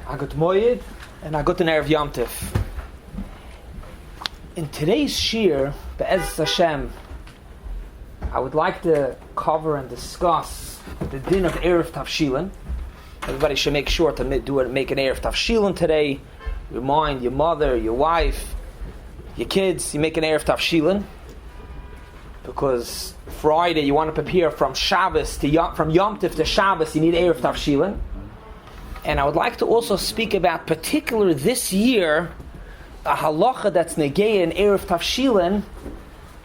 Agut Moyed and Agut Erev Yom Tov. In today's shir, Be'ez Hashem, I would like to cover and discuss the din of Erev Tavshilin. Everybody should make sure to make an Erev Tavshilin today. Remind your mother, your wife, your kids, you make an Erev Tavshilin. Because Friday you want to prepare from Shabbos from Yom Tov to Shabbos, you need Erev Tavshilin. And I would like to also speak about particular this year a halacha that's negaya in Erev Tavshilin,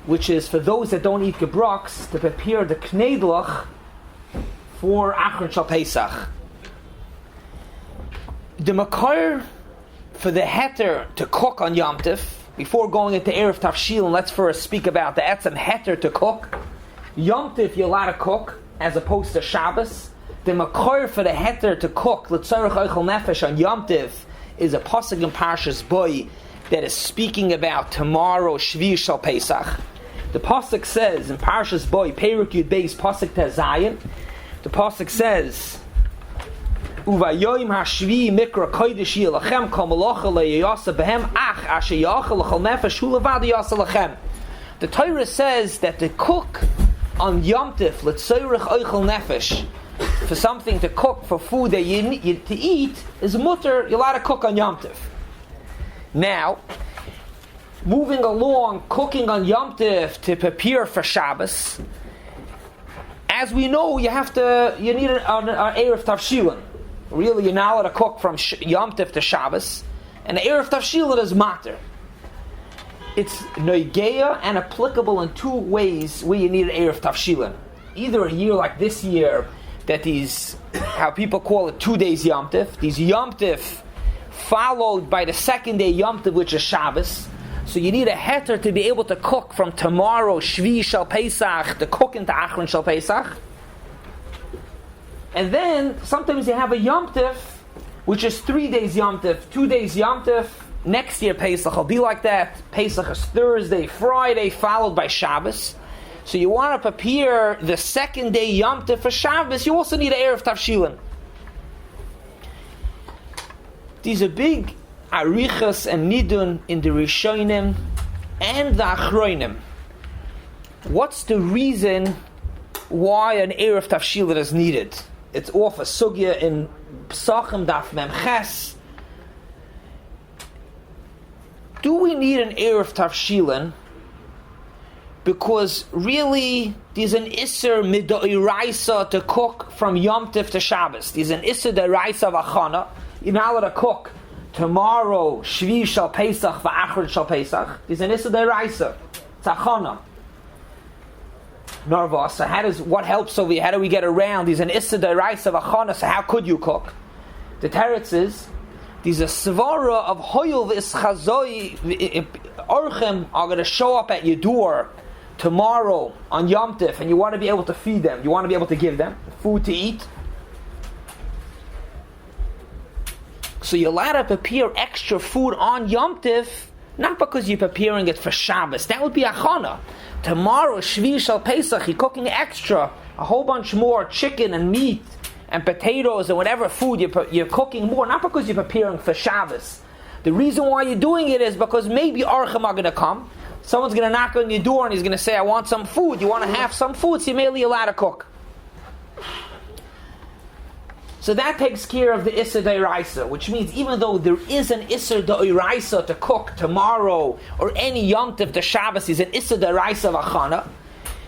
which is for those that don't eat gebroks to prepare the Kneidelach for Achron Shal Pesach. The makar for the heter to cook on Yom Tov. Before going into Erev Tavshilin, let's first speak about the etzem heter to cook. Yom Tov you're allowed to cook as opposed to Shabbos. The makor for the heter to cook l'tzorech oichel nefesh on Yom Tov is a pasuk in Parshas Boy that is speaking about tomorrow Shvi Shal Pesach. The pasuk says in Parshas Boy, Perek Yud Beis pasuk Tezayin, the pasuk says, Uvayoyim hashvi mikra kodesh yilachem kol malacha leyasa behem ach asher yachal l'chol nefesh hu levad yasa lachem. The Torah says that the cook on Yom Tov l'tzorech oichel nefesh, for something to cook, for food that you need to eat, is mutter. You're allowed to cook on Yom Tov. Now, moving along, cooking on Yom Tov to prepare for Shabbos. As we know, you need an Erev Tavshilin. Really, you're not allowed to cook from Yom Tov to Shabbos, and the Erev Tavshilin is matter. It's noigeya and applicable in two ways where you need an Erev Tavshilin. Either a year like this year, that these, how people call it, 2 days Yom Tov. These Yom Tov followed by the second day Yom Tov, which is Shabbos. So you need a heter to be able to cook from tomorrow Shvi Shal Pesach to cook into Achron Shal Pesach. And then sometimes you have a Yom Tov, which is 3 days Yom Tov, 2 days Yom Tov. Next year Pesach will be like that. Pesach is Thursday, Friday, followed by Shabbos. So you want to prepare the second day Yom Tov for Shabbos, you also need an Erev Tavshilin. These are big arichas and nidun in the Rishonim and the Achronim. What's the reason why an Erev Tavshilin is needed? It's off a sugya in Psachim Daf Mem Ches. Do we need an Erev Tavshilin? Because really, there's an Isser Midoiraisa to cook from Yom Tov to Shabbos. There's an Isser Deraisa of Achana. You're not allowed to cook tomorrow Shvi Shal Pesach v'Achron Shal Pesach. There's an Isser Deraisa. It's Achana. Narva. So what helps over here? How do we get around? There's an Isser Deraisa of Achana. So how could you cook? The teretz is, there's a svara of Hoyul v'Ischazoi. Orchem are going to show up at your door tomorrow on Yom Tov, and you want to be able to feed them. You want to be able to give them food to eat. So you're allowed to prepare extra food on Yom Tov, not because you're preparing it for Shabbos. That would be achana. Tomorrow, Shvi Shal Pesach, you're cooking extra, a whole bunch more chicken and meat and potatoes and whatever food you're cooking more, not because you're preparing for Shabbos. The reason why you're doing it is because maybe Archim are going to come. Someone's going to knock on your door and he's going to say, I want some food. You want to have some food, so you're merely allowed to cook. So that takes care of the Isser Deiraisa, which means even though there is an Isser Deiraisa to cook tomorrow or any Yom Tov to Shabbos is an Isser Deiraisa of Achana,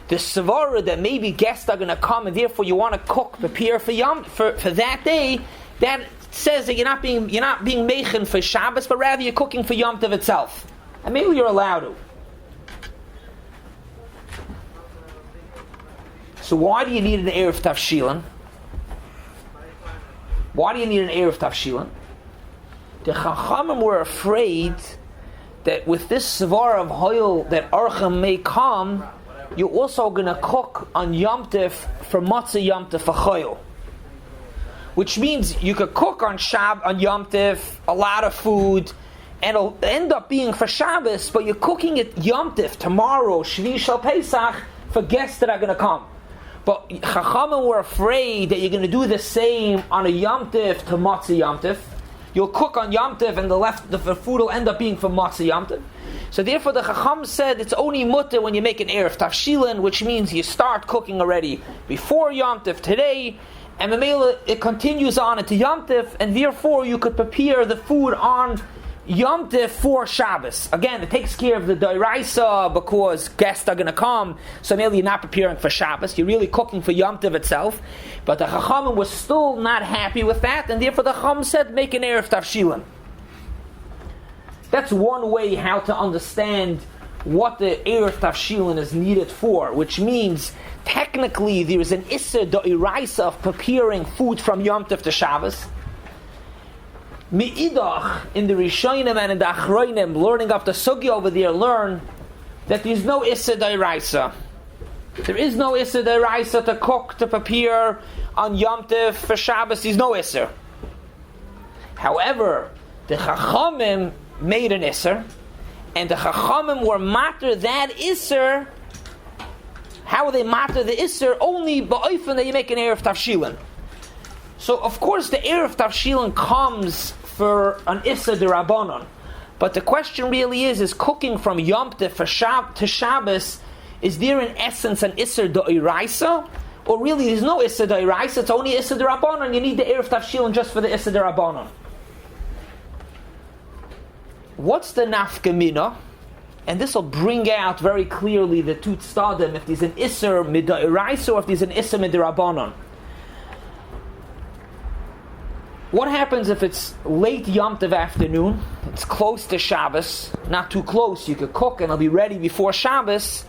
the Svara that maybe guests are going to come and therefore you want to cook, prepare for that day, that says that you're not being meichen for Shabbos, but rather you're cooking for Yom Tov itself. And maybe you're allowed to. So why do you need an Erev Tavshilin? Why do you need an Erev Tavshilin? The Chachamim were afraid that with this svar of Hoyel that Archim may come, you're also going to cook on Yom Tov for Matzah Yom Tov for Hoyel. Which means you could cook on Yom Tov a lot of food, and it'll end up being for Shabbos, but you're cooking it Yom Tov tomorrow, Shvi Shal Pesach, for guests that are going to come. But Chachamim were afraid that you're going to do the same on a Yom Tov to Matzah Yom Tov, you'll cook on Yom Tov and the food will end up being from Matzah Yom Tov. So therefore the Chacham said it's only mutter when you make an erev tavshilin, which means you start cooking already before Yom Tov today, and Mamela, it continues on into Yom Tov, and therefore you could prepare the food on Yom Tov for Shabbos. Again, it takes care of the Doiraisa because guests are going to come, so maybe you're not preparing for Shabbos, you're really cooking for Yom Tov itself. But the Chachamim was still not happy with that, and therefore the Chacham said, make an erev tavshilin. That's one way how to understand what the erev tavshilin is needed for, which means technically there is an Isser Doiraisa of preparing food from Yom Tov to Shabbos. Me'idach, in the Rishonim and in the Achronim, learning up the Sugi over there, learn that there is no Isser Doiraisa. There is no Isser Doiraisa to cook, to prepare on Yom Tov for Shabbos. There's no Isser. However, the Chachamim made an Isser, and the Chachamim were matter that Isser. How will they matter the Isser? Only ba'ofen that you make an erev tavshilin. So of course the erev tavshilin comes for an Isser d'Rabbanon, but the question really is cooking from Yom Tov to Shabbos, is there in essence an Isser d'Oraisa? Or really there's no Isser d'Oraisa, it's only Isser d'Rabbanon, you need the erev tavshilin just for the Isser d'Rabbanon. What's the nafkamina? And this will bring out very clearly the two tzadim, if there's an Isser mid'oraisa or if there's an Isser mid'Rabbanon. What happens if it's late Yom Tov afternoon, it's close to Shabbos, not too close, you could cook and it'll be ready before Shabbos.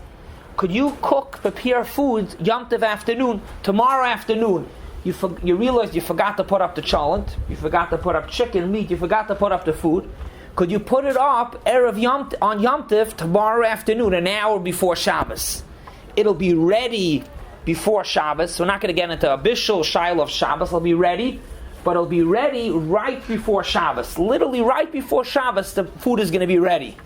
Could you prepare food Yom Tov afternoon, tomorrow afternoon? You realize you forgot to put up the cholent, you forgot to put up chicken, meat, you forgot to put up the food. Could you put it up on Yom Tov tomorrow afternoon, an hour before Shabbos? It'll be ready before Shabbos. We're not going to get into a bishul shaila of Shabbos. It'll be ready, but it'll be ready right before Shabbos. Literally right before Shabbos, the food is going to be ready.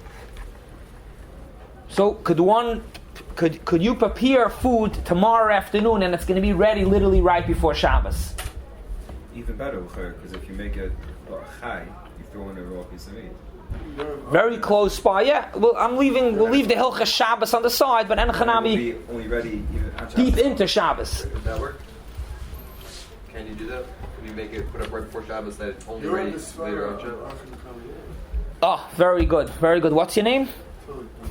So could you prepare food tomorrow afternoon and it's going to be ready literally right before Shabbos? Even better, because if you make it chai, throw in a raw piece of meat. Very close by, yeah. Well, we'll leave the Hilchas Shabbos on the side, but Enochanami only ready deep into Shabbos. Does that work? Can you do that? Can you make it put up right before Shabbos that it's only ready later on Shabbos? Oh, very good, very good. What's your name?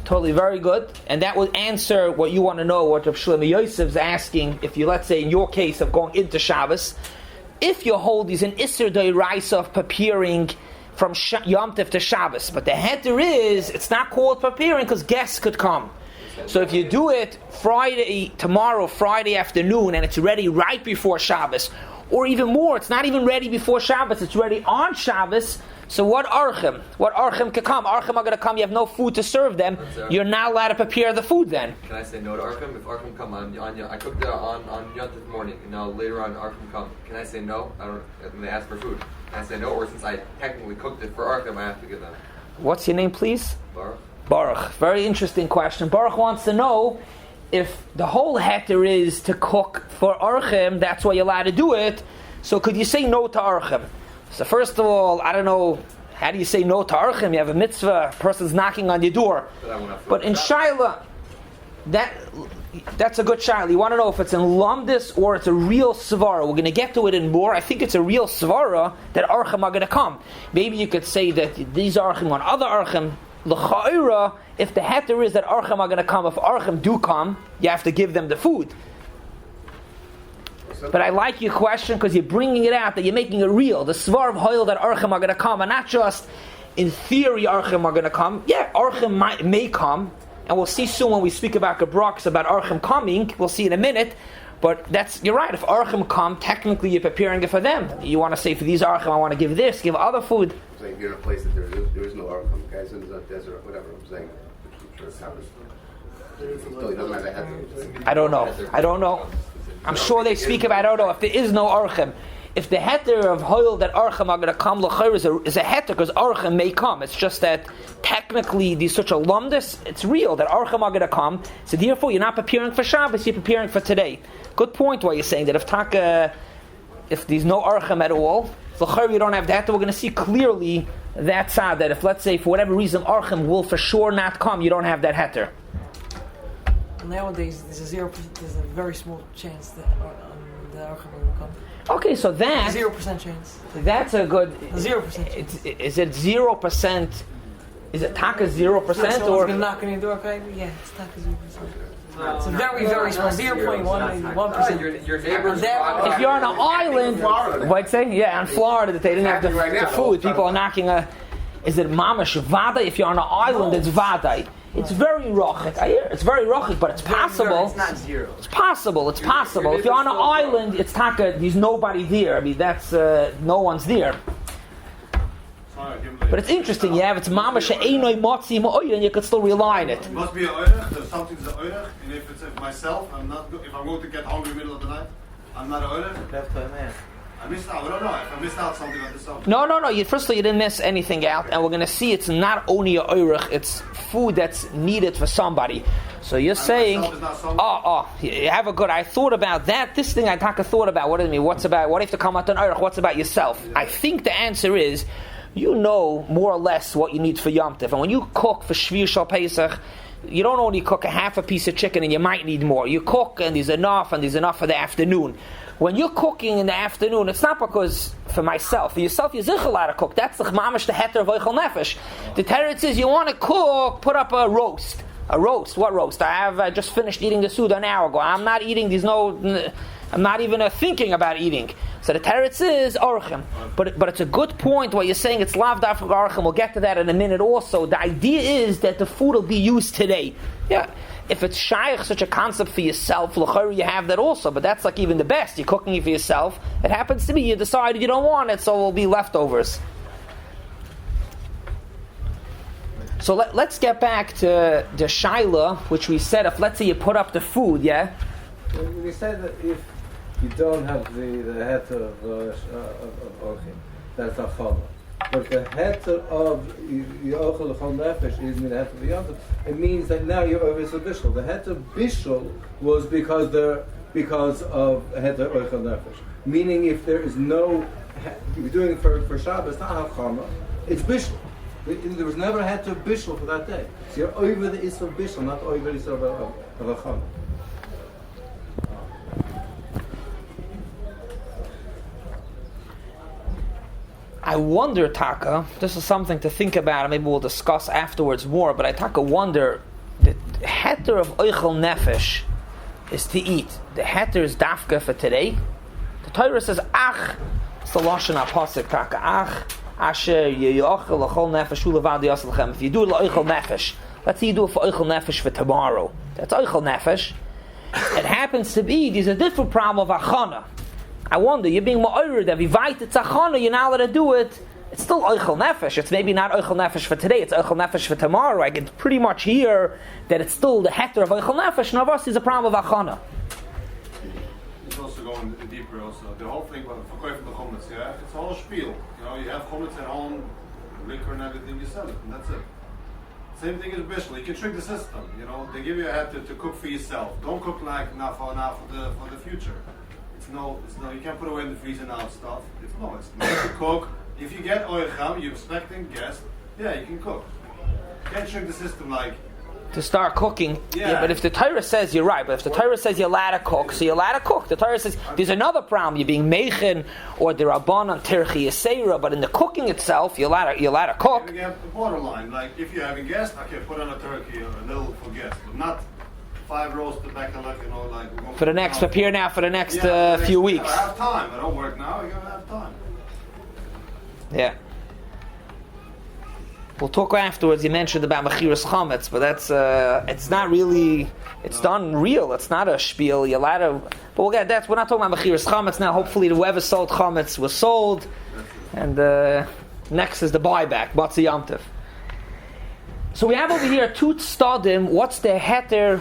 Totally, very good. And that would answer what you want to know, what Rav Shlomo Yosef's asking, if you, let's say, in your case of going into Shabbos, if you hold is an Isser Doiraisa of preparing from Yom Tov to Shabbos, but the heter is, it's not called preparing because guests could come. So if you do it tomorrow, Friday afternoon, and it's ready right before Shabbos, or even more, it's not even ready before Shabbos, it's ready on Shabbos, so what archim could come? Archim are going to come, you have no food to serve them, you're not allowed to prepare the food then. Can I say no to archim? If archim come on I cooked it on Yom Tov morning, and now later on archim come, can I say no? When they ask for food, can I say no? Or since I technically cooked it for archim, I have to give them? What's your name, please? Baruch. Very interesting question. Baruch wants to know if the whole heter is to cook for archim, that's why you're allowed to do it, so could you say no to archim? So first of all, I don't know, how do you say no to archim? You have a mitzvah, a person's knocking on your door. But in Shaila, that's a good Shaila. You want to know if it's in Lamdis or it's a real Svara. We're going to get to it in more. I think it's a real Svara that archim are going to come. Maybe you could say that these archim on other archim. L'cha'ira, if the heter is that archim are going to come, if archim do come, you have to give them the food. But I like your question because you're bringing it out, that you're making it real. The svar of hoil that archim are going to come, and not just in theory archim are going to come. Yeah, archim may come, and we'll see soon when we speak about Gebrachs about archim coming. We'll see in a minute. But you're right. If archim come, technically you're preparing it for them. You want to say for these archim, I want to give this, give other food. I'm saying you're in a place that there is no archim, guys, in the desert, whatever. I'm saying, still, he doesn't have a heter. I don't know. I'm sure they speak about. I don't know if there is no archim. If the heter of hoil that archim are going to come l'chayr is a heter because archim may come. It's just that technically there's such a lumdus. It's real that archim are going to come. So therefore you're not preparing for Shabbos. You're preparing for today. Good point. Why you're saying that if there's no archim at all, So l'chayr you don't have the heter. We're going to see clearly that side that if, let's say, for whatever reason, Archim will for sure not come, you don't have that heter. Nowadays, there's a very small chance that the Archim will come. Okay, so that 0% chance. That's a good. 0%. Is it 0%? Is it taka 0% Someone's or? gonna knock on your door, okay? Yeah, it's taka 0%. It's a very, very small, 0.1, maybe 1%. Your neighbors. If you're on an island, what'd say? Yeah, in Florida, that they didn't have the food. People are knocking a. Is it mamash vada? If you're on an island, it's vada. It's very rochik. I hear it's very rochik, but it's possible. It's not zero. It's possible. It's possible. If you're on an island, it's taka. There's nobody there. I mean, that's no one's there. But it's interesting. You have it's mamash einoi motzi ma'oyer, and you could still rely on it. It must be a oirech. There's something's a oirech, and if it's myself, I'm not. If I'm going to get hungry in the middle of the night, I'm not a oirech. That's what I meant. I missed out. I don't know if I missed out something like this. No. First of all, you didn't miss anything out, and we're going to see it's not only a oirech, it's food that's needed for somebody. So you're saying, you have a good. I thought about that. This thing I thought about. What does it mean? What's about? What if to come out an oirech? What's about yourself? I think the answer is, you know more or less what you need for Yom Tov, and when you cook for Shvir Shal Pesach, you don't only cook a half a piece of chicken and you might need more. You cook and there's enough for the afternoon. When you're cooking in the afternoon, it's not because for myself. For yourself, you're zichel to cook. That's the mamash the heter of oichel nefesh. The teretz is you want to cook, put up a roast. A roast. What roast? I just finished eating the suda an hour ago. I'm not eating. I'm not even thinking about eating. So the teretz is orchim. But it's a good point what you're saying. It's lav dafka orchim. We'll get to that in a minute also. The idea is that the food will be used today. Yeah. If it's shaykh, such a concept for yourself, l'chayr you have that also. But that's like even the best. You're cooking it for yourself. It happens to be you decided you don't want it, so it will be leftovers. So let's get back to the shaila, which we said if let's say you put up the food, yeah. We said that if you don't have the heter of orchim, that's a challah. But the heter of yochel l'chol nefesh is min heter v'yontav. It means that now you're over a bishul. The heter bishul was because of heter ochel nefesh. Meaning, if there is no, if you're doing it for Shabbos, not hachama, it's bishul. There was never a heter bishul for that day. So you're over the isur bishul, not over the isur of hachama. I wonder, Taka, this is something to think about, and maybe we'll discuss afterwards more, but I wonder, the heter of oichel nefesh is to eat. The heter is dafka for today. The Torah says, ach, it's the Lashon HaPasuk, Taka, ach, asher yochel l'chol nefesh ulevad yasel lechem. If you do it l'oichel nefesh, let's say you do it for oichel nefesh for tomorrow. That's oichel nefesh. It happens to be, there's a different problem of achana. I wonder, you're being ma'orer that v'vayt it's achana, you're not allowed to do it. It's still oichel nefesh. It's maybe not oichel nefesh for today. It's oichel nefesh for tomorrow. I can pretty much hear that it's still the heter of oichel nefesh. Now, us is a problem of achana. It's also going deeper. Also, the whole thing about verkoifen the chometz, yeah, it's a whole spiel. You know, you have chometz at home, liquor and everything. You sell it, and that's it. Same thing as bishul. You can trick the system. You know, they give you a heter to cook for yourself. Don't cook like now for the future. It's no. You can't put away in the freezer now stuff. It's made to cook. If you get oicham, you're expecting guests. Yeah, you can cook. You can't trick the system like to start cooking. Yeah, but if the Torah says you're right, but if the Torah says you're allowed to cook, so you're allowed to cook. The Torah says there's another problem. You're being mechen or the rabbanon tirchi yisera, but in the cooking itself, you're allowed to cook. You have the borderline. Like if you're having guests, okay, put on a turkey or a little for guests, but not 5 roasted bacalao, you know, like for the next prepare now for the next few weeks. I have time. I don't work now. You're gonna have time. Yeah. We'll talk afterwards. You mentioned about mechiras chametz, but that's it's not really. It's done real. It's not a spiel. You're allowed to. But we'll get that. We're not talking about mechiras chametz now. Hopefully, whoever sold chametz was sold, and next is the buyback. Batzi Yom Tov. So we have over here two stadim. What's the heter?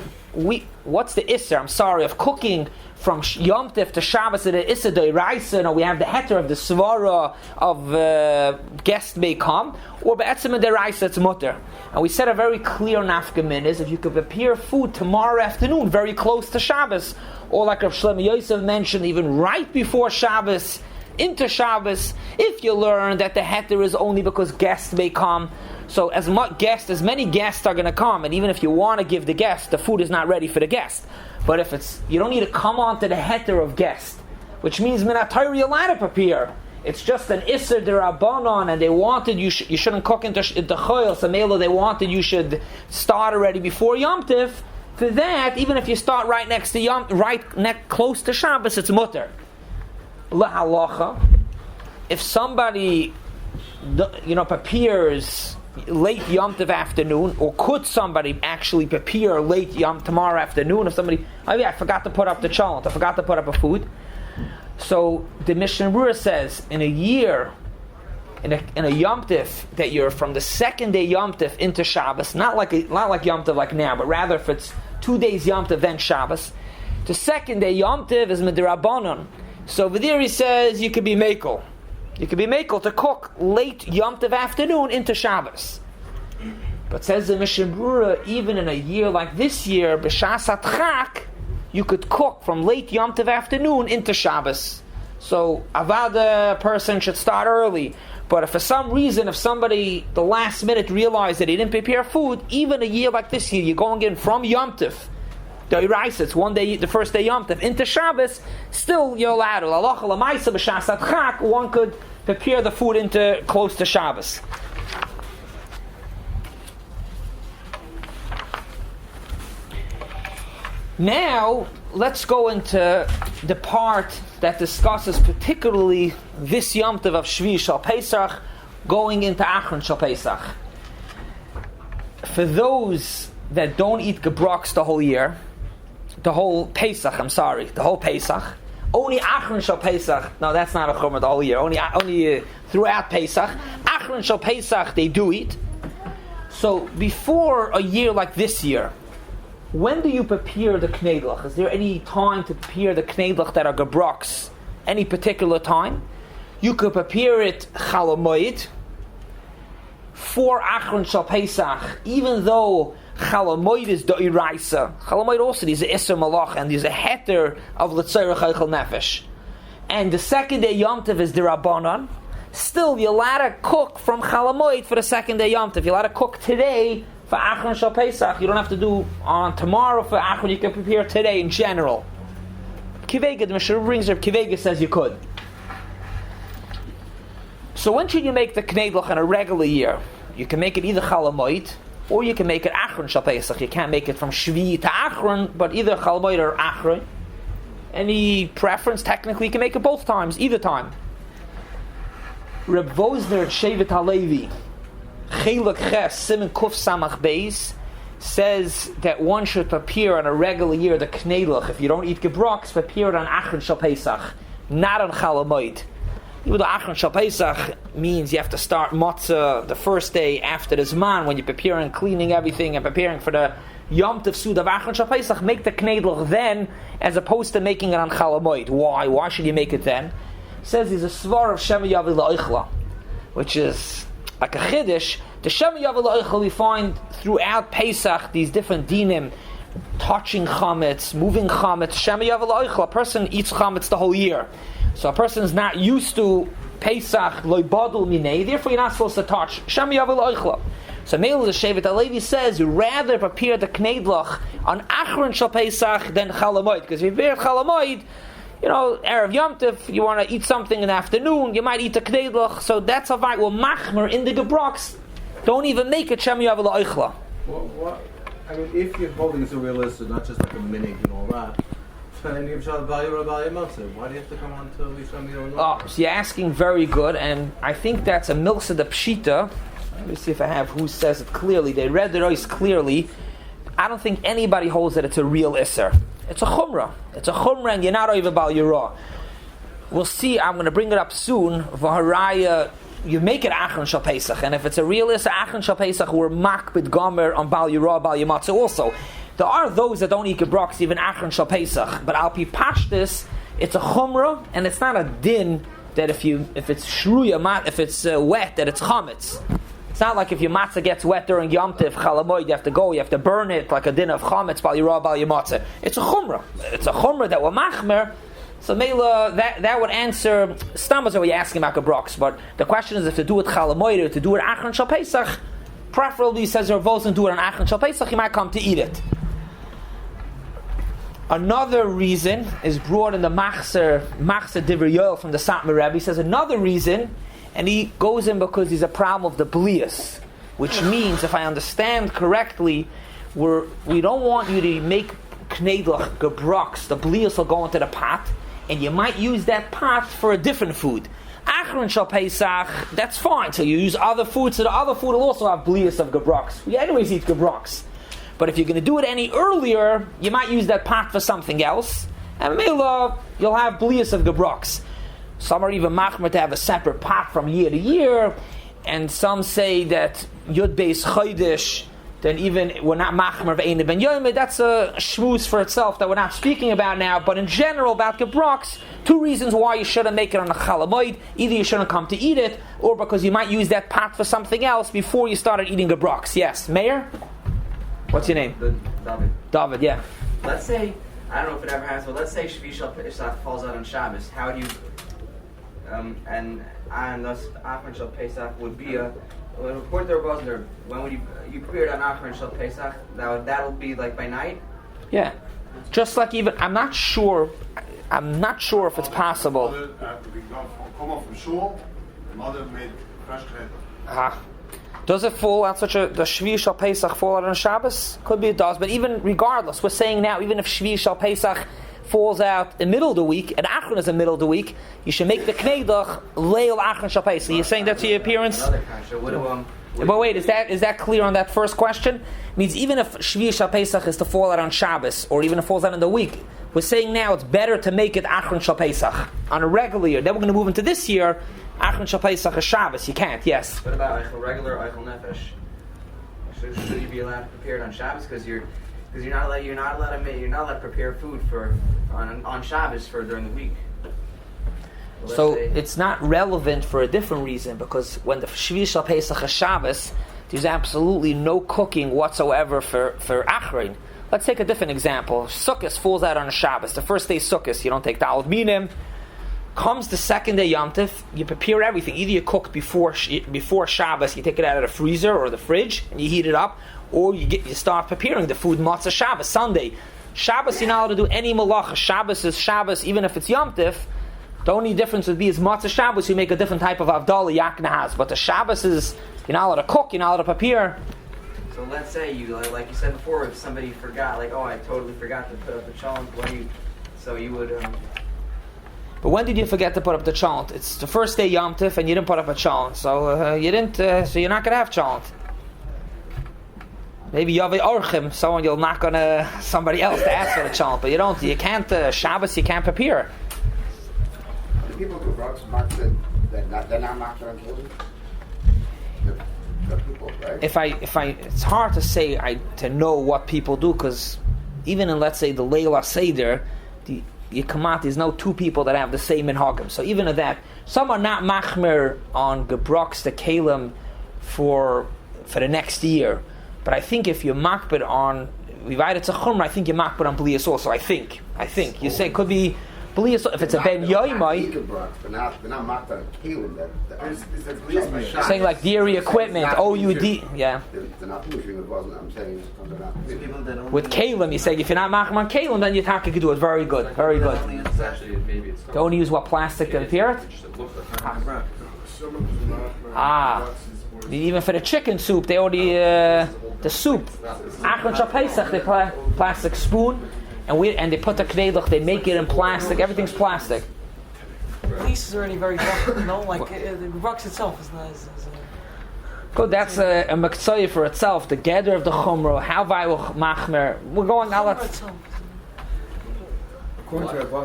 What's the isser? I'm sorry, of cooking from Yom Tov to Shabbos to the isser d'oraisa. No, we have the heter of the svara of guest may come, or be'etzem d'oraisa it's mutter. And we said a very clear nafkamin is if you could prepare food tomorrow afternoon, very close to Shabbos, or like Rav Shlomo Yosef mentioned, even right before Shabbos, into Shabbos if you learn that the heter is only because guests may come. So as many guests are going to come, and even if you want to give the guest, the food is not ready for the guest. But if you don't need to come on to the heter of guest, which means minat Torah you're allowed to prepare. It's just an Isser D'Rabbanan, and they wanted you shouldn't cook into Choil, so Mela they wanted you should start already before Yom Tiv. For that, even if you start right next to close to Shabbos, it's mutter. Lahalacha, if somebody prepares late Yom Tov afternoon, or could somebody actually prepare late tomorrow afternoon? If somebody, I forgot to put up the chalent, I forgot to put up a food. So the Mishnah Berurah says, in a year, in a Yom Tiv, that you're from the second day Yom Tiv into Shabbos, not like Yom Tiv like now, but rather if it's 2 days Yom Tiv then Shabbos, the second day Yom Tiv is Midrabanan. So over there he says you could be mekel. You could be mekel to cook late Yom Tov afternoon into Shabbos. But says the Mishnah Berurah, even in a year like this year, b'shas atchak, you could cook from late Yom Tov afternoon into Shabbos. So avada person should start early. But if for some reason, if somebody the last minute realized that he didn't prepare food, even a year like this year, you're going in from Yom Tov, the Iraisa, it's one day, the first day Yom Tov, into Shabbos, still you're allowed. L'alacha l'maisa b'shas atchak, one could prepare the food into close to Shabbos. Now, let's go into the part that discusses particularly this Yom Tov of Shvi Shal Pesach, going into Achron Shal Pesach. For those that don't eat gebroks the whole year, the whole Pesach, only Achron Shal Pesach, no, that's not a chumrah the whole year, only throughout Pesach, Achron Shal Pesach they do eat. So before a year like this year, when do you prepare the Kneidelach? Is there any time to prepare the Kneidelach that are gebroks? Any particular time? You could prepare it Chalamoid for Achron Shal Pesach, even though Chalamoid is the Iraisa. Chalamoid also is a Isser Malach, and there's a heter of L'tzorech Eichel Nefesh. And the second day Yom Tov is the Rabbanan. Still, you're allowed to cook from Chalamoid for the second day Yom Tov. You're allowed to cook today for Achron Shal Pesach. You don't have to do on tomorrow for Achron. You can prepare today in general. Kivega, the Mishnah brings up Kivega says you could. So when should you make the Kneidelach in a regular year? You can make it either Chalamoid, or you can make it Achron Shal Pesach. You can't make it from Shvi to Achron, but either Chalamoid or Achron. Any preference? Technically, you can make it both times, either time. Reb Vosner at Shevet HaLevi, Chelak Ches, Simen Kuf Samach Beis, says that one should prepare on a regular year the Kneidelach. If you don't eat gebroks, prepare it on Achron Shal Pesach, not on Chalamoid. Even though Achron Shal Pesach means you have to start matzah the first day after the Zman, when you're preparing, cleaning everything and preparing for the Yom Tov Sud of Achron Shal Pesach, make the Kneidelach then, as opposed to making it on Chalamoid. Why? Why should you make it then? He says there's a svar of Shem Yavi La'oichla, which is like a chiddush. The Shem Yavi La'oichla we find throughout Pesach these different dinim, touching chametz, moving chametz. Shem Yavi La'oichla, a person eats chametz the whole year. So a person is not used to Pesach loy badul minei, therefore you're not supposed to touch Shem Yavi La'oichla. So Meil the Shevet HaLevi says you rather prepare the Kneidelach on Achron Shal Pesach than Chalamoid, because if you prepare Chalamoid, Erev Yom Tov, you want to eat something in the afternoon, you might eat a Kneidelach, so that's a right. Well, Machmer in the gebroks, don't even make it Shem Yavi La'oichla. Well, I mean, if you're holding it so realistic, not just like a minig and all that, why do you have to come on to Lisham Yavi? Oh, so you're asking very good, and I think that's a milsa de pshita. Let me see if I have who says it clearly. They read the Rois clearly. I don't think anybody holds that it's a real Isser. It's a Chumrah. It's a Chumrah, and you're not over Bal Yirah. We'll see. I'm going to bring it up soon. V'haraya, you make it Achron Shal Pesach, and if it's a real Isser, Achron Shal Pesach, we're makbid gomer on Bal Yirah, Bal Yamatzah also. There are those that don't eat gebroks, even Achron Shal Pesach. But Al Pi Pashtus, it's a Chumrah, and it's not a din that if it's shruya, if it's wet, that it's chametz. It's not like if your matzah gets wet during Yom Tov, Chalamoid, you have to go, you have to burn it like a din of chametz, Bal Yirah, Bal Yamatzah. It's a chumrah. It's a chumrah that will machmer, So Mela, that would answer. Stamas are we asking about gebroks, but the question is if to do it chalamoid or to do it Achron Shal Pesach. Preferably, says Rav Wolfson, do it on Achron Shal Pesach. You might come to eat it. Another reason is brought in the Machzer Divrei Yoel from the Satmar Rebbe. He says another reason, and he goes in because he's a problem of the blias, which means, if I understand correctly, we don't want you to make Kneidelach gebroks. The blias will go into the pot, and you might use that pot for a different food. Achron Shal Pesach, that's fine. So you use other food, so the other food will also have blias of gebroks. We anyways eat gebroks. But if you're going to do it any earlier, you might use that pot for something else. And Mela, you'll have blias of gebroks. Some are even machmer to have a separate pot from year to year. And some say that Yud Beis Chodesh, then even we're not machmer of Ein Ben Yom. That's a shmooze for itself that we're not speaking about now. But in general, about gebroks, two reasons why you shouldn't make it on a chalamoid. Either you shouldn't come to eat it, or because you might use that pot for something else before you started eating gebroks. Yes, Mayor? What's your name? David. David, yeah. Let's say, I don't know if it ever happens, but let's say Shvi Shal Pesach falls out on Shabbos. How do you, and thus Achron Shal Pesach would be according to Rav Wolfson, when would you prepare it on Achron Shal Pesach? That'll be like by night? Yeah. Just like even, I'm not sure if it's possible. Come off from shul, the mother made fresh kneidelach. Does it fall on the Shvi Shal Pesach fall out on Shabbos? Could be it does, but even regardless, we're saying now, even if Shvi Shal Pesach falls out in the middle of the week, and Achron is in the middle of the week, you should make the Kneidelach Leil Achron Shal Pesach. You're saying that's your appearance? But wait, is that clear on that first question? It means even if Shvi Shal Pesach is to fall out on Shabbos, or even if it falls out in the week, we're saying now it's better to make it Achron Shal Pesach on a regular year. Then we're going to move into this year. Achron Shal Pesach is Shabbos. You can't. Yes. What about regular Eichel Nefesh? Should you be allowed to prepare it on Shabbos? Because you're not allowed to prepare food on Shabbos for during the week. So it's not relevant for a different reason, because when the Shvi Shal Pesach is Shabbos, there's absolutely no cooking whatsoever for Achron. Let's take a different example. Sukkot falls out on a Shabbos. The first day is Sukkot. You don't take Daled Minim. Comes the second day Yom Tif, you prepare everything. Either you cook before Shabbos, you take it out of the freezer or the fridge and you heat it up, or you start preparing the food Matzah Shabbos, Sunday. Shabbos, you're not allowed to do any malacha. Shabbos is Shabbos, even if it's Yom Tif. The only difference would be is Matzah Shabbos, you make a different type of Avdallah, Yaknahaz. But the Shabbos is, you're not allowed to cook, you're not allowed to prepare. So let's say like you said before, if somebody forgot, like, oh, I totally forgot to put up the chalent, so you would... But when did you forget to put up the chalent? It's the first day Yom Tif and you didn't put up a chalent. So you didn't. So you're not going to have chalent. Maybe Yavei Orchim, someone you'll knock on somebody else to ask for the chalent. But you don't. You can't. Shabbos you can't prepare. The people who brought they're not marked on killing. The people, right? If I, it's hard to say to know what people do, because even in, let's say, the Leila Seder, you come out, there's no two people that have the same minhagim. So even at that, some are not machmer on gebroks the kalim for the next year. But I think if you makbid on Vivaida Tzachumra, I think you makbid on Blias also. I think. You say it could be Blias, if it's a Ben Yoimai. They're not marked on killing. Saying like dairy equipment, OUD, yeah. They're not pushing, I'm saying they're not. With kalim, you say if you're not machmer on kalim, then you could do it. Very good, very good. Don't use what plastic to prepare it? Even for the chicken soup, they already the soup. Achron Shal Pesach, they put a plastic spoon, and they put the kneidelach. They make it in plastic. Everything's plastic. Fleece is already very tough, like the rocks itself is not as good, that's a maktsoi for itself. The gather of the chumro, how vayuch machmer. We're going out.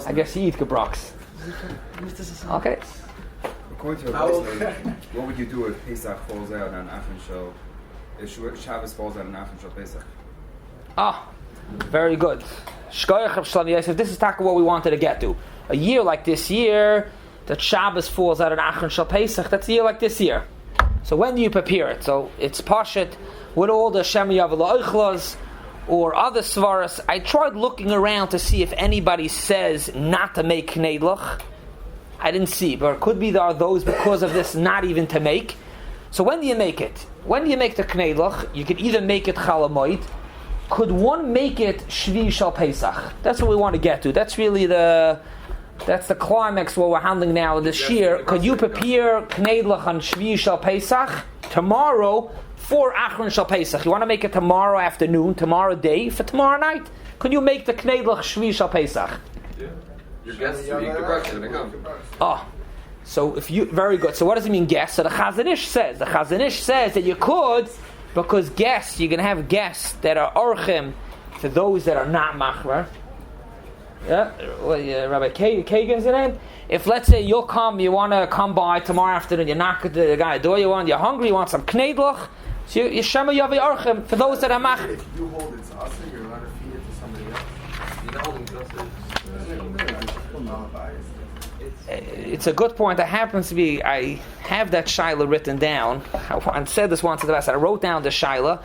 I guess you eat gebroks. Okay. According to Rav, what would you do if Pesach falls out on Achron Shal? If Shabbos falls out on Achron Shal Pesach? Very good. Shkoyach of Shlomo Yosef. This is what we wanted to get to. A year like this year, that Shabbos falls out on Achron Shal Pesach. That's a year like this year. So when do you prepare it? So it's Pashat with all the Shem Yav Lo Eichlos, or other svaras. I tried looking around to see if anybody says not to make Kneidelach. I didn't see, but it could be there are those because of this not even to make. So when do you make it? When do you make the Kneidelach? You could either make it Chalamoid. Could one make it Shvi Shal Pesach? That's what we want to get to. That's really that's the climax what we're handling now this year. Could you prepare Kneidelach on Shvi Shal Pesach tomorrow for Achron Shal Pesach? You want to make it tomorrow afternoon, tomorrow day, for tomorrow night? Could you make the Kneidelach Shvi Shal Pesach? Yeah. Your guests to be Gebrach, they come. Oh, so if you very good. So what does it mean guests? So the Chazon Ish says that you could, because guests, you're gonna have guests that are orchim for those that are not machmer. Yeah, Rabbi Kagan's the name. If let's say you'll come, you want to come by tomorrow afternoon, you knock at the guy's door, you're hungry, you want some Kneidelach, so you shema yavi orchim for those that are machmer. If you hold it to us, you're allowed to feed it to somebody else. It's a good point. It happens to be, I have that shaila written down. I said this once at the last. I wrote down the shaila.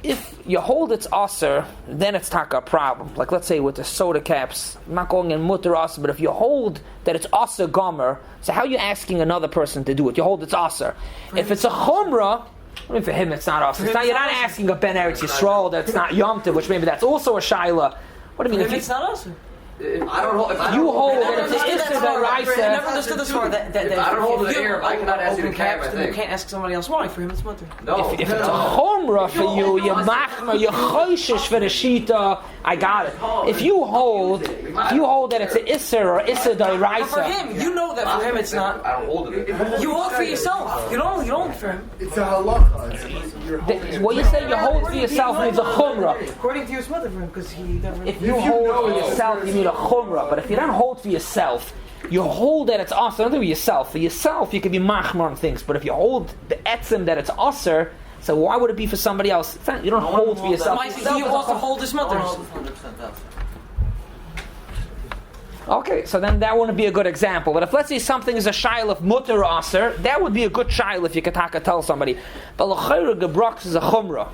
If you hold it's aser, then it's taka a problem. Like let's say with the soda caps, I'm not going in mutter aser, but if you hold that it's aser gomer, so how are you asking another person to do it? You hold it's aser. If it's a chumrah, I mean for him it's not aser. You're not asking a Ben Eretz Yisrael that's not Yom Tov, which maybe that's also a shaila. What do you mean? If it's not aser. I don't hold. If I You don't hold it, that it's I never understood this far. If I don't hold it here, I cannot ask you to carry my then thing. you can't ask somebody else why. For him, it's mutter. No. If it's a chomra for you, you're machmer, you're choishish for the shita. I got it. If you hold that it's an isser or isser But for d'oraisa. him, you know that for him it's not. I don't hold it. You hold for yourself. You don't hold for him. It's a halacha. You're holding it. What you say you hold for yourself means a chumra. According to your mother for him, because he never. If you hold for yourself, you need a chumra. But if you don't hold for yourself, you hold that it's aser. Don't do it yourself. For yourself, you can be machmer on things. But if you hold the etzim that it's aser, so why would it be for somebody else? It's not, you don't hold for yourself. Why do you also hold his mother? Okay, so then that wouldn't be a good example. But if let's say something is a shail of mutter or aser, that would be a good shail if you could tell somebody. But l'chayra gebrox is a chumrah.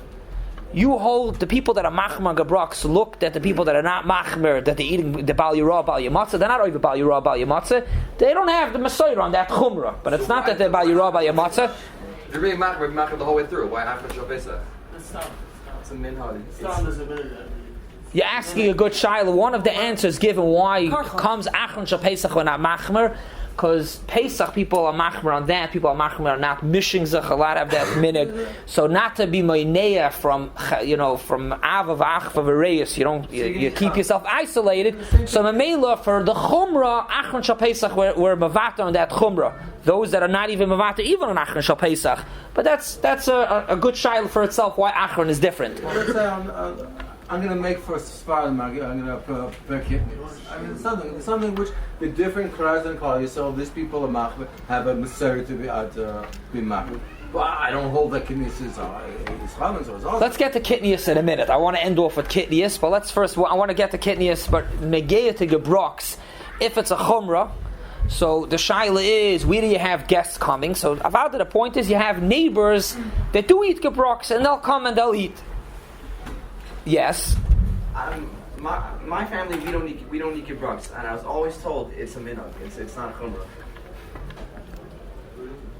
You hold the people that are machmer gebrox looked at the people that are not machmer, that they're eating the bal yirah, bal yamatza. They're not over bal yirah, bal yamatza. They don't have the Messiah on that chumrah. But it's not that they're bal yirah, bal yamatza. You're being machmer the whole way through. Why after Shal Pesach? It's a minhag. You're asking a good shaila. One of the answers given why comes Achron Shal Pesach when not machmer, because Pesach people are machmer on that. People are machmer on not mishing zich. A lot of that minig. So not to be moineya from avav achva v'reis. You keep yourself isolated. So mamela for the chumrah Achron Shal Pesach we're mavata on that chumrah. Those that are not even mavata even on Achron Shal Pesach. But that's a good shaila for itself. Why Achron is different. Let's say I'm going to make for Sfarim, I'm going to prepare kidneys. I mean, something which the different crowds and colors, so these people are machmer, have a necessary to be machmer. Well, I don't hold that kidneys is Let's get to Kitnius in a minute. I want to end off with Kitnius, but let's first, I want to get to Kitnius, but Megeya to Gebrox, if it's a chumrah, so the shaila is, where do you have guests coming? So about the point is you have neighbors that do eat Gebrox, and they'll come and they'll eat. Yes. My family, we don't eat kibbutz, and I was always told it's a minhag. It's not a chumrah.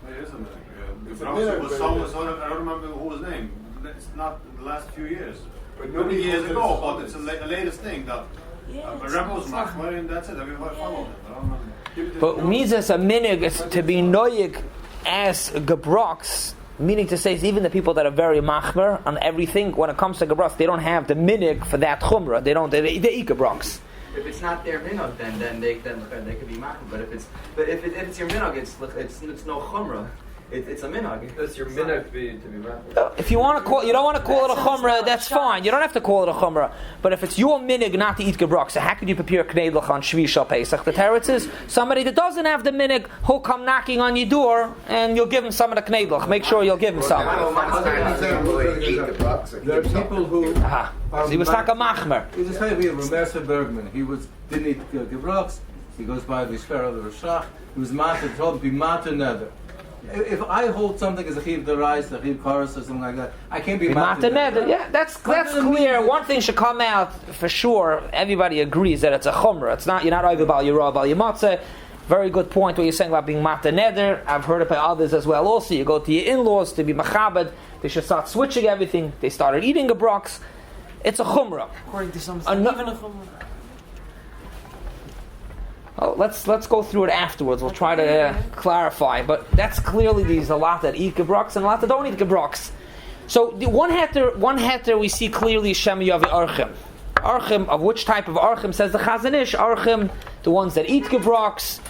It is a minhag. Was someone, I don't remember who was named. It's not the last few years. But many years ago, but it's the latest thing that a rebel was machmer, and that's it. Everybody followed it. I don't remember. But means it's a minhag is to be noyig as Gebrox. Meaning to say, even the people that are very machmer on everything, when it comes to Gebrox, they don't have the minig for that chumrah. They eat Gebrox. If it's not their minhag, then they could be machmer. But if it's your minhag, it's no chumrah. It's a minhag. That's your minhag to be machmer. If you want to you don't want to call it a chumrah, that's fine. You don't have to call it a chumrah. But if it's your minig not to eat Gebrox, so how could you prepare Kneidelach on Shvi Shal Pesach? The teretz is somebody that doesn't have the minig who'll come knocking on your door and you'll give him some of the Kneidelach. Make sure you'll give him some. There are people who So he was taka machmer. You just say we have Rameser Bergman. He didn't eat Gebrox. He goes by the Shver of the Rashach. He was matter, told to be matter nether. if I hold something as a chiv derais, a chiv chorus, or something like that, I can't be Mata neder. Yeah, that's clear. One thing should come out for sure. Everybody agrees that it's a chumrah. It's not. You're not over bal yirah, bal yamatzeh. Very good point what you're saying about being mata neder. I've heard it by others as well. Also, you go to your in-laws to be machabed. They should start switching everything. They started eating the brox. It's a chumrah. According to some, even a chumrah. Oh, let's go through it afterwards. We'll try to clarify. But that's clearly there's a lot that eat gebrox and a lot that don't eat gebrox. So the one heter we see clearly Shem Yavi Archim. Archim, of which type of Archim, says the Chazon Ish. Archim, the ones that eat gebrox.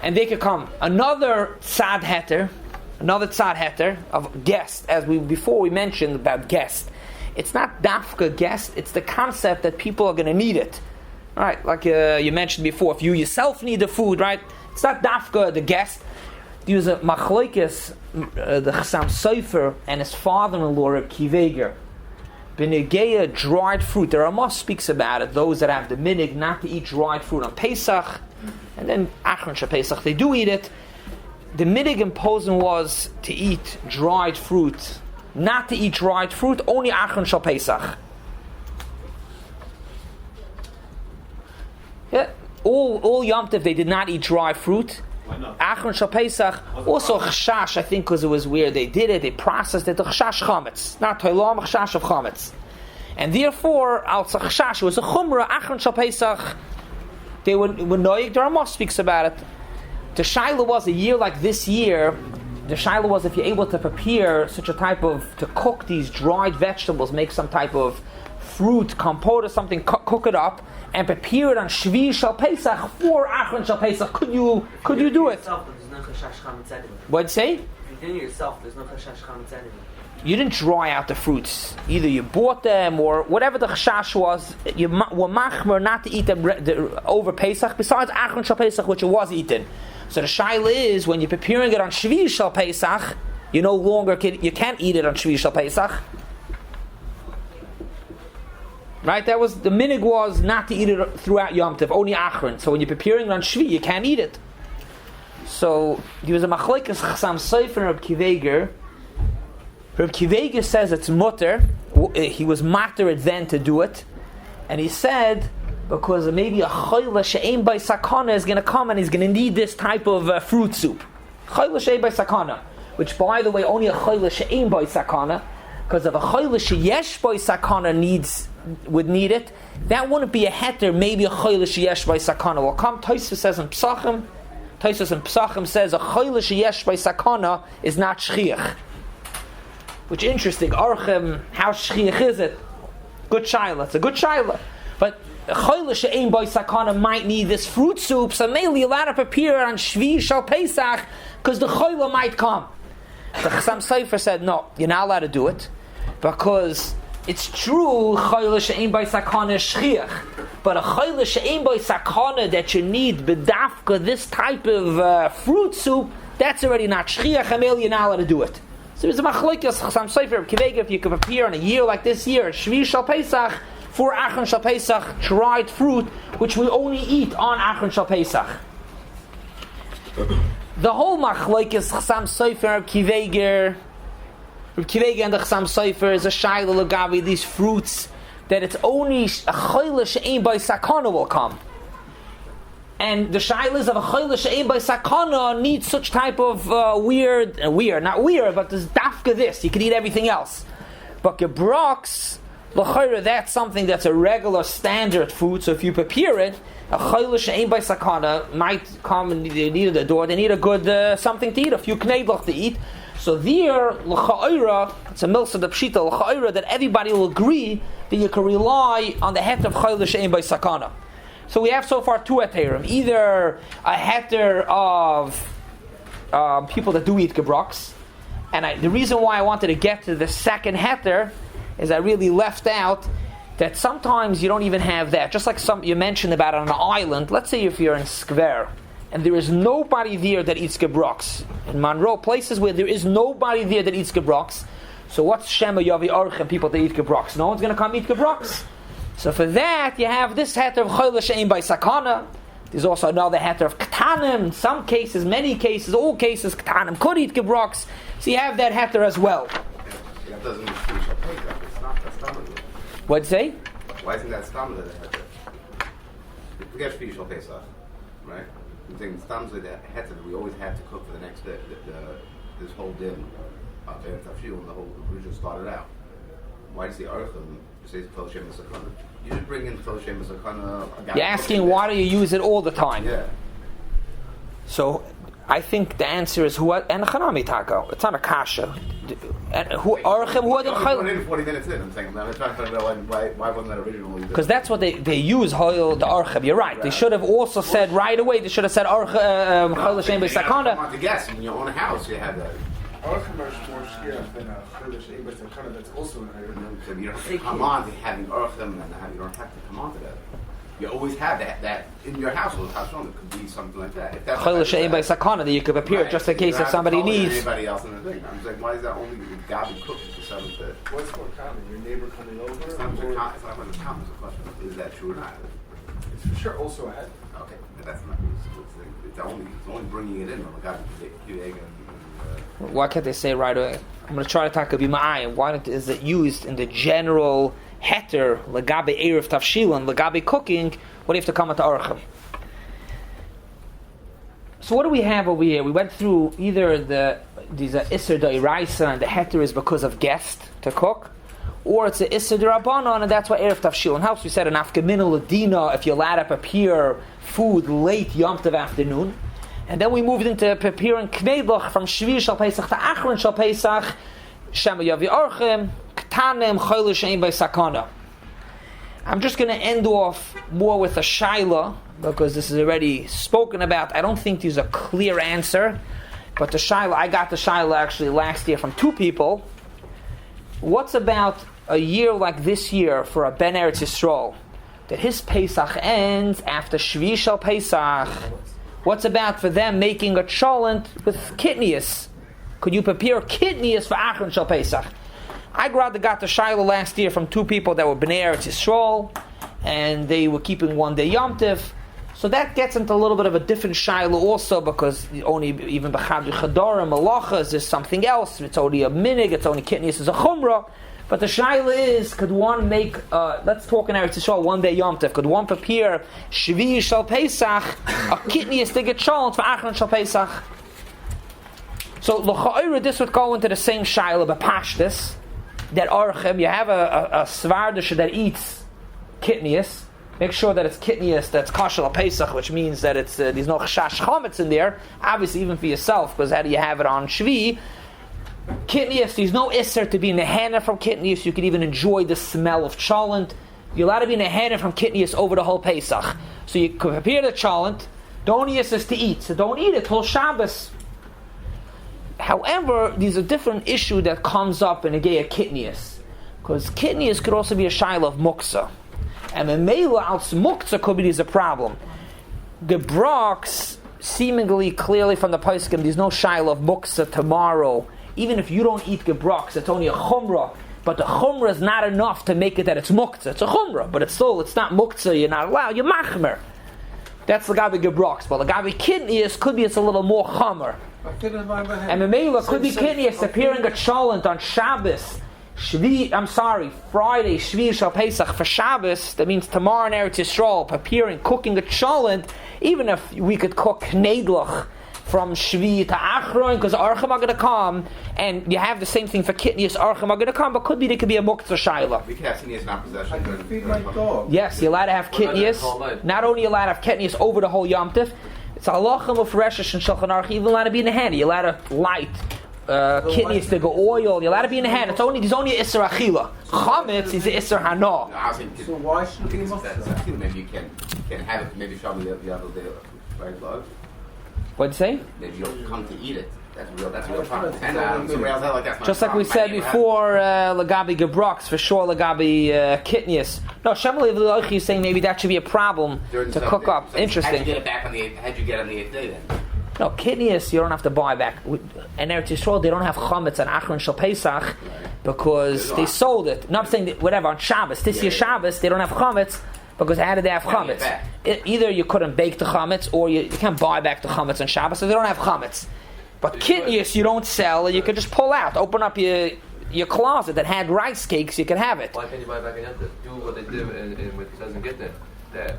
And they could come. Another tzad heter of guest, as before we mentioned about guest. It's not dafka guest, it's the concept that people are going to need it. Right, like you mentioned before, if you yourself need the food, right? It's not dafka the guest. There's a machlokes, the Chassam Sofer and his father-in-law, Reb Kiveger. B'negeya dried fruit. The Ramah speaks about it. Those that have the minig not to eat dried fruit on Pesach, and then Achron Pesach they do eat it. The minig imposing was to eat dried fruit, not to eat dried fruit, only Achron Pesach. Yeah, all Yom Tov they did not eat dry fruit. Why not? Achron Shal Pesach, also chashash, I think because it was weird. They did it, they processed it, the chashash chametz, not toilam, chashash of chametz. And therefore, al chashash, it was a chumrah, Achron Shal Pesach, they were noyig, the Ramah speaks about it. The shaila was a year like this year, the shaila was if you're able to prepare such a type of, to cook these dried vegetables, make some type of fruit, compote or something, cook it up, and prepare it on Shvi Shal Pesach for Achron Shal Pesach. Could you do it? What'd you say? If you did it yourself, there's no chashash chametz anyway. You didn't dry out the fruits. Either you bought them or whatever the chashash was. You were machmer not to eat them over Pesach. Besides Achron Shal Pesach, which it was eaten. So the shaila is when you're preparing it on Shvi Shal Pesach, you no longer you can't eat it on Shvi Shal Pesach. Right, that was the minig was not to eat it throughout Yom Tov, only Achron. So when you're preparing it on Shvi, you can't eat it. So there was a machlokes Chassam Sofer and Reb Kiveger. Reb Kiveger says it's mutter. He was matter it then to do it, and he said because maybe a chayla she'ein by sakana is going to come and he's going to need this type of fruit soup. Chayla she'ein by sakana, which by the way only a chayla she'ein by sakana, because if a chayla she'yesh by sakana would need it, that wouldn't be a heter, maybe a chayla sheyesh by sakana. Well, come Tosfos says in Pesachim, says a chayla sheyesh by sakana is not shchiach. Which interesting, Archim, how shchiach is it? Good shaila, it's a good shaila. But a chayla she'ein by sakana might need this fruit soup, so mainly allowed to prepare on Shvi Shal Pesach, because the chayla might come. The Chassam Sofer said, no, you're not allowed to do it, because it's true, chayla she'ein by sakana is shchiach, but a chayla she'ein by sakana that you need bedafka, this type of fruit soup, that's already not shchiach, and you're not allowed to do it. So there's a machlokes Chassam Sofer Kivega, if you can prepare in a year like this year, Shvi Shal Pesach, for Achron Shal Pesach, dried fruit, which we only eat on Achron Shal Pesach. The whole machlokes Chassam Sofer Kivega and the Chassam Sofer is a shayla lagavi, these fruits, that it's only a chayla she'ein by sakana will come. And the shaylas of a chayla she'ein by sakana need such type of not weird, but there's dafka this, you can eat everything else. But gebrox, l'chayra, that's something that's a regular standard food, so if you prepare it, a chayla she'ein by sakana might come and they need a door, they need a good something to eat, a few Kneidelach to eat. So there, l'cha'ira, it's a milsa de pshita, l'cha'ira, that everybody will agree that you can rely on the heter of chayla she'ein by sakana. So we have so far two heterim. Either a heter of people that do eat gebrox, and the reason why I wanted to get to the second heter is I really left out that sometimes you don't even have that. Just like you mentioned about on an island, let's say if you're in Skver, and there is nobody there that eats gebrox. In Monroe, places where there is nobody there that eats gebrox, so what's Shema Yavi Archim, people that eat gebrox? No one's going to come eat gebrox. So for that, you have this heter of chayla she'ein by sakana, There's also another heter of ktanim. In some cases, many cases, all cases, ktanim could eat gebroks. So you have that heter as well. That doesn't mean Shvishal Pesach. It's not. That's stamina. What'd you say? Why isn't that stamina that heter? Forget Shvishal Pesach, right? I'm saying stamina that heter that we always have to cook for the next day. This whole din of Tafshil, the whole religion started out. Why does the Archim say Tol Shem Sakana? You just bring in Tol Shem Sakana. You're asking why do you use it all the time? Yeah. So I think the answer is who and Chanami Taco. It's not a kasha. And who Archim? Who are the Chayil? 40 minutes in, I'm saying I'm trying to know why wasn't that originally? Because that's what they use Hoyle the Archim. You're right. They should have also said right away. They should have said Archim Chayil Shem Sakana. I want to guess in your own house you have that. Archim is more shkiach than a Chodesh Eibar Sakana that's also in Hayr. So you don't have to come on to having Archim and you don't have to come on to that. You always have that in your household. Household it could be something like that. Chayil Shem Sakana that you could appear just in case if somebody needs. Anybody else in the thing. I'm like, why is that only Gabi cooking for 7 days? What's more common? Your neighbor coming over? It's not what the common is a question. Is that true or not? It's for sure also a head. Okay, but that's not. It's only bringing it in. Why can't they say right away? I'm going to try to talk about ma'ayim. Why is it used in the general heter legabe erev tafshilin legabe cooking? What do you have to come into Archim? So what do we have over here? We went through either these are Isser Da'iraisa and the heter is because of guest to cook, or it's a Isser D'Rabbanan and that's why erev tafshilin helps. We said an afkamina ladina if you're allowed to prepare food late Yom Tov afternoon. And then we moved into preparing Kneidelach from Shvi Shal Pesach to Achron Shal Pesach, Shema Yavi Archim, Ktanim, Choyle Shein Bei Sakana. I'm just going to end off more with a shaila, because this is already spoken about. I don't think there's a clear answer, but the shaila, I got the shaila actually last year from 2 people. What's about a year like this year for a Ben Eretz Yisrael, that his Pesach ends after Shvi Shal Pesach? What's about for them making a cholent with kidneys? Could you prepare kidneys for Achron Shal Pesach? I got the shaila last year from 2 people that were Bnei Eretz Yisrael, and they were keeping 1 day Yom Tov. So that gets into a little bit of a different shaila also, because only even b'chadri chadara malachas is something else. It's only a minig. It's only kidneys is a chumrah. But the shaila is, could one make, let's talk in Eretz Yisrael 1 day Yom Tov, could one prepare Shvi Shal Pesach, a kidney is to get cholent for Achron Shal Pesach? So, l'cha'ira, this would go into the same shaila, but pashtus, that Archim, you have a svardish that eats kidneys, make sure that it's kidneys that's kosher Pesach, which means that it's there's no chash chametz in there, obviously even for yourself, because how do you have it on Shvi? Kidneys, there's no isser to be in the hana from kidneys. You can even enjoy the smell of cholent. You're allowed to be in the hana from kidneys over the whole Pesach. So you can prepare the cholent. The only isser is to eat, so don't eat it till Shabbos. However, there's a different issue that comes up in a gay kidneys, because kidneys could also be a shaila of muksa, and the meila als muksa could be there's a problem. Gebroks, seemingly clearly from the poskim, there's no shaila of muksa tomorrow. Even if you don't eat gebroks, it's only a chumrah, but the chumrah is not enough to make it that it's muktzah. It's a chumrah, but it's not muktzah, you're not allowed, you're machmer. That's the gabi gebroks. But the gabi kidneys could be it's a little more chumrah. And Memela could be kidneys appearing a cholent on Shabbos. Friday, Shvi Shal Pesach for Shabbos. That means tomorrow in Eretz Yisrael, preparing, cooking a cholent, even if we could cook Kneidelach from Shvi to Achron, because Archim are going to come, and you have the same thing for kidneys, Archim are going to come, but could be there could be a muktzah shaila. We can have kidneys not possession. I can feed my dog. Yes, you're allowed to have kidneys. Not only allowed to have kidneys over the whole Yom Tov, it's halachim of Reshish and Shulchan Aruch, even allowed to be in the hand. You're allowed to light kidneys to go oil. You're allowed to be in the hand. There's only Isser Achila. Chametz is the Isser Hana. So why should it be muktzah? Maybe you can have it. Maybe Shabbat the other day, right, love. What'd you say? Maybe you'll come to eat it. That's real problem. And just like we said before, Lagabi Gebroks, for sure Lagabi kidneys. No, Shemali V'Lochi is saying maybe that should be a problem to cook up. Interesting. How'd you get it back on the 8th day then? No, kidneys you don't have to buy back. And Eretz Yisrael, they don't have chametz on Achron Shal Pesach because they sold it. Not saying that, whatever, on Shabbos. This year Shabbos, they don't have chametz. because how did they have Can't get chametz? Either you couldn't bake the chametz, or you can't buy back the chametz on Shabbos, so they don't have chametz. But kitnius you don't sell, and you could just pull out, open up your closet that had rice cakes, you can have it. Why can't you buy back a yontif? Do what they did in what it says in Gittin, that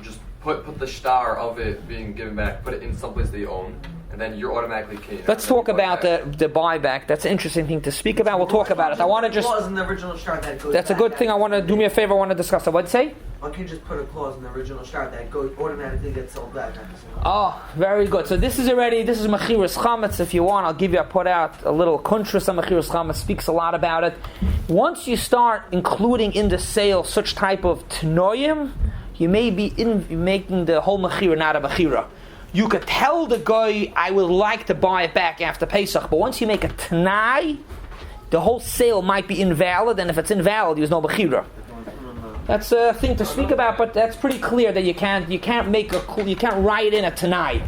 just put the star of it being given back, put it in someplace they own, and then you're automatically king. Let's talk about the buyback. That's an interesting thing to speak about. We'll talk about it. I want to just. Clause in the original start that goes. That's a good thing. I want to do me a favor. I want to discuss it. What'd you say? Why can't you just put a clause in the original start that goes automatically gets sold back? Oh, very good. So this is Mechiras Chametz. If you want, I'll give you. I put out a little kuntras on Mechiras Chametz. Speaks a lot about it. Once you start including in the sale such type of tnoyim, you may be making the whole mechira not a mechira. You could tell the guy, I would like to buy it back after Pesach, but once you make a tanai, the whole sale might be invalid, and if it's invalid, there's no mechira. That's a thing to speak about, but that's pretty clear that you can't write in a tanai.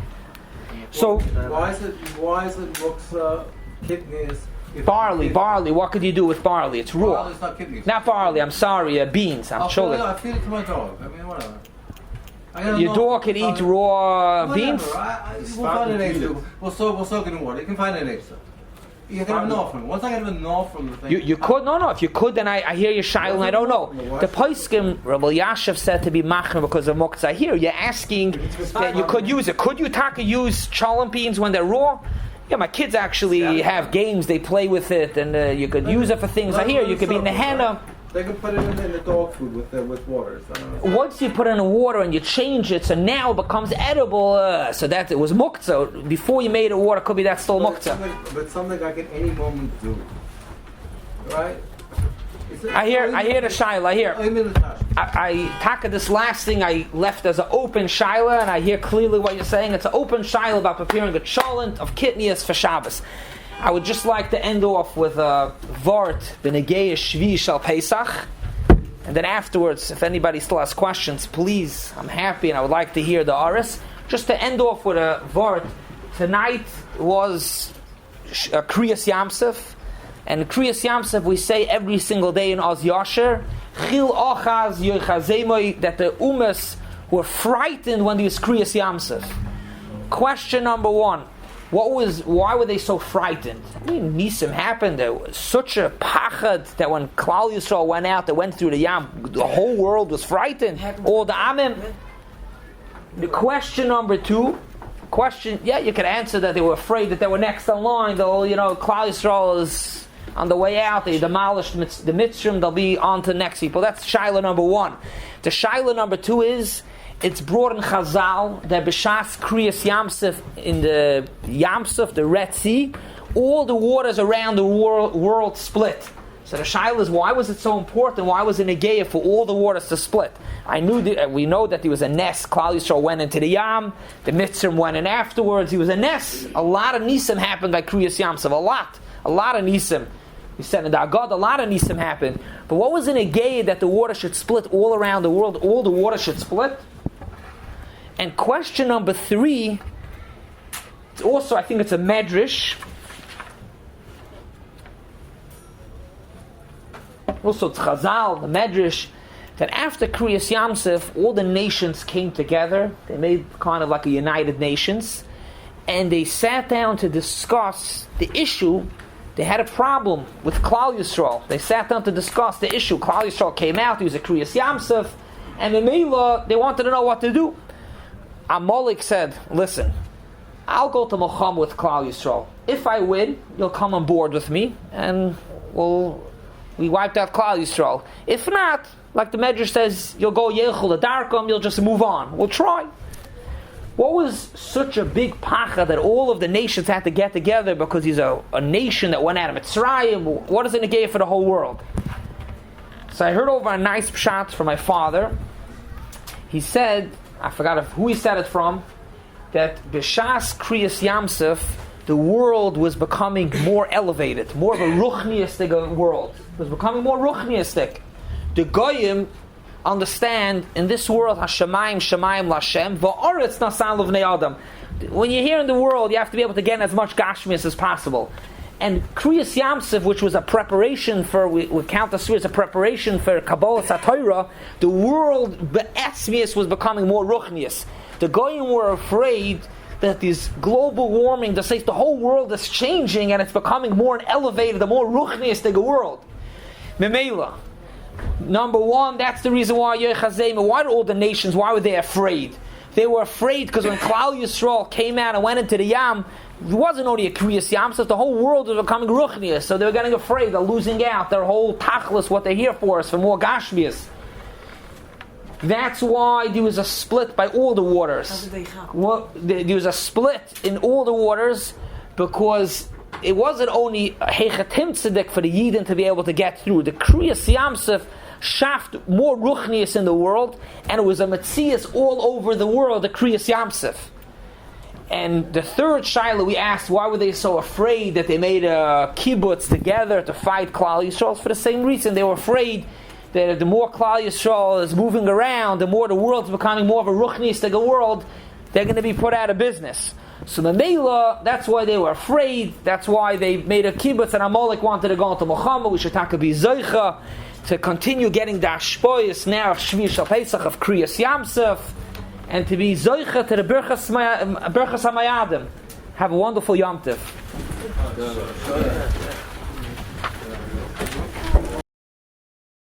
So why is it muksa kidneys? Barley. What could you do with barley? It's raw. Barley's not kidneys. Not barley. I'm sorry. Beans. I'm sure. I feed it to my dog. I mean, whatever. Your dog can eat raw beans. We'll find an egg. We'll soak it in water. You can find an egg. You can have enough from it. Once I get enough from the thing. You could no. If you could, then I hear you shy, and I don't know. The Poskim Rabbi Yashav said to be machmer because of muktzah. Here you're asking that you could use it. Could you taka use cholent beans when they're raw? Yeah, my kids actually have games. They play with it, and you could use it for things. I hear you could be in the henna. They can put it in the dog food with water. So once you put it in the water and you change it, so now it becomes edible. So that it was muktzah. Before you made it water, could be that's still muktzah. But something I can any moment do, right? I hear the shaila. I taka this last thing I left as an open shaila, and I hear clearly what you're saying. It's an open shaila about preparing a cholent of kitnias for Shabbos. I would just like to end off with a vart b'negei shvi shal Pesach, and then afterwards, if anybody still has questions, please, I'm happy and I would like to hear the aris. Just to end off with a vart. Tonight was Kriyas Yamsef, and Kriyas Yamsef we say every single day in Oz Yasher, Chil Ochaz Yochazemoi, that the Umas were frightened when there was Kriyas Yamsef. Question number one. Why were they so frightened? I mean, Nisim happened. There was such a pachad that when Klal Yisrael went out, they went through the Yam, the whole world was frightened. All the Amim. The question number two, you could answer that they were afraid that they were next in line. Klal Yisrael is on the way out. They demolished the Mitzrim. They'll be on to the next people. That's Shaila number one. The Shaila number two is, it's brought in Chazal that b'shas Kriyas Yamsef in the Yamsef, the Red Sea, all the waters around the world split. So the shaila is, why was it so important? Why was it negeya for all the waters to split? We know that there was a nes. Klal Yisrael went into the Yam. The Mitzrim went in afterwards. He was a nes. A lot of nisim happened by Kriyas Yamsef. A lot of nisim. We said in the Agad, a lot of nisim happened. But what was in negeya that the water should split all around the world? All the water should split. And question number three, it's also, I think it's a medrash. Also, it's Chazal, the medrash, that after Kriyas Yamsef, all the nations came together. They made kind of like a United Nations. And they sat down to discuss the issue. They had a problem with Klal Yisrael. They sat down to discuss the issue. Klal Yisrael came out, he was a Kriyas Yamsef. And the Mela, they wanted to know what to do. Amalek said, listen, I'll go to Milcham with Klal Yisrael. If I win, you'll come on board with me, and we wiped out Klal Yisrael. If not, like the Medrash says, you'll go Yechul Adarkam, you'll just move on. We'll try. What was such a big pacha that all of the nations had to get together because he's a nation that went out of Mitzrayim? What is it negate for the whole world? So I heard over a nice pshat from my father. He said, I forgot who he said it from, that b'shas Kriyas Yamsef, the world was becoming more elevated, more of a ruchniistic world. It was becoming more ruchniistic. The Goyim understand, in this world, Hashemayim, Shemayim, Lashem, va'aretz nasan l'vnei Adam. When you're here in the world, you have to be able to get as much gashmias as possible. And Kriyas Yamsuf, which was a preparation for, we count the sphere as a preparation for Kabbalah Satira, the world, Be'etzmius, was becoming more Ruchnius. The Goyim were afraid that this global warming, the whole world is changing and it's becoming more elevated, the more Ruchnius the world. Memela. Number one, that's the reason why why did all the nations, why were they afraid? They were afraid because when Klal Yisrael came out and went into the Yam, it wasn't only a Kriyas Yamsuf, the whole world was becoming Ruchnius, so they were getting afraid, they're losing out, their whole Tachlis, what they're here for is for more Gashmias. That's why there was a split by all the waters. There was a split in all the waters because it wasn't only a Hechatim Tzedek for the Yidden to be able to get through. The Kriyas Yamsuf shaft more Ruchnius in the world, and it was a Metzias all over the world, the Kriyas Yamsuf. And the third Shaila we asked, why were they so afraid that they made a kibbutz together to fight Klal Yisrael? For the same reason, they were afraid that the more Klal Yisrael is moving around, the more the world's becoming more of a Ruchniistic world, they're going to be put out of business. So the Mela, that's why they were afraid, that's why they made a kibbutz, and Amalek wanted to go into Muhammad, we should take a Zoicha, to continue getting the Ashpoyas now of Shvi Shal Pesach, of Kriyas Yamsuf, and to be Zoicha to the Berchas HaMayadim. Have a wonderful Yom Tov.